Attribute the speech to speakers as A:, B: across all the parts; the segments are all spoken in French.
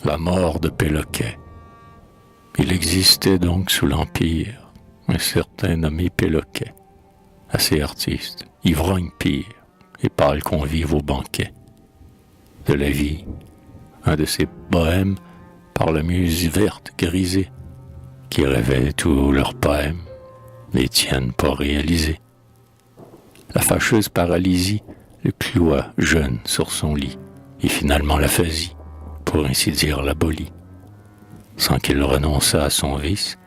A: La mort de Péloquet. Il existait donc sous l'Empire un certain nommé Péloquet, assez artiste, ivrogne pire, et pâle convive au banquet. De la vie, un de ces bohèmes par la muse verte grisée, qui rêvaient tous leurs poèmes, les tiennent pas réalisés. La fâcheuse paralysie le cloua jeune sur son lit, et finalement l'aphasie, pour ainsi dire l'abolit, sans qu'il renonçât à son vice,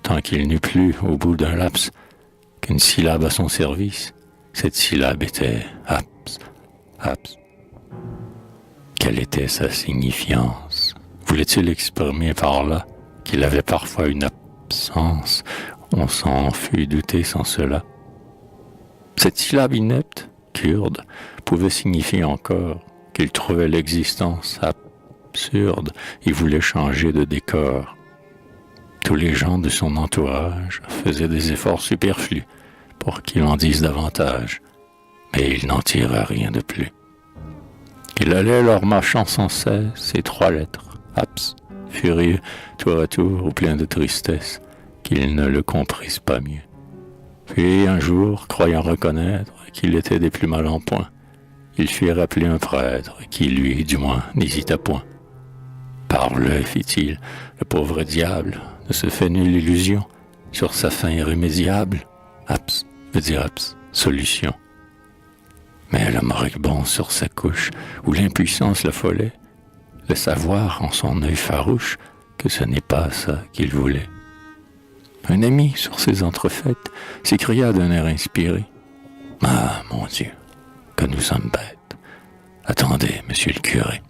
A: tant qu'il n'eut plus, au bout d'un laps, qu'une syllabe à son service. Cette syllabe était abs, abs. Quelle était sa signifiance? Voulait-il exprimer par là qu'il avait parfois une absence? On s'en fût douté sans cela. Cette syllabe inepte, kurde, pouvait signifier encore qu'il trouvait l'existence absurde et voulait changer de décor. Tous les gens de son entourage faisaient des efforts superflus pour qu'il en dise davantage, mais il n'en tira rien de plus. Il allait leur mâchant sans cesse ces trois lettres, abs, furieux, tour à tour, ou plein de tristesse, qu'ils ne le comprissent pas mieux. Puis un jour, croyant reconnaître qu'il était des plus mal en point, il fit rappeler un prêtre qui, lui, du moins, n'hésita point. Parle, fit-il, le pauvre diable ne se fait nulle illusion sur sa fin irrémédiable. Abs veut dire abs, solution. Mais le moribond sur sa couche, où l'impuissance l'affolait, laissa voir en son œil farouche que ce n'est pas ça qu'il voulait. Un ami, sur ces entrefaites, s'écria d'un air inspiré. « Ah, mon Dieu, que nous sommes bêtes. Attendez, monsieur le curé. »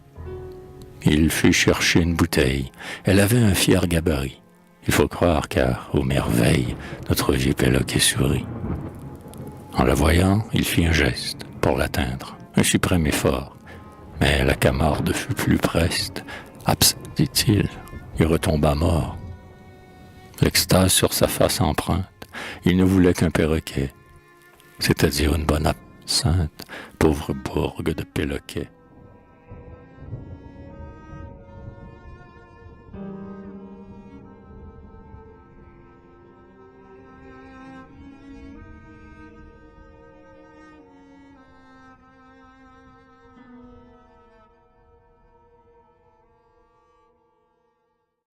A: Il fut chercher une bouteille. Elle avait un fier gabarit. Il faut croire, car, aux merveilles, notre vieux Péloquet sourit. En la voyant, il fit un geste pour l'atteindre, un suprême effort. Mais la Camarde fut plus preste. « Abs » dit-il, il retomba mort. L'extase sur sa face empreinte, il ne voulait qu'un perroquet, c'est-à-dire une bonne absinthe, pauvre bourgue de Péloquet.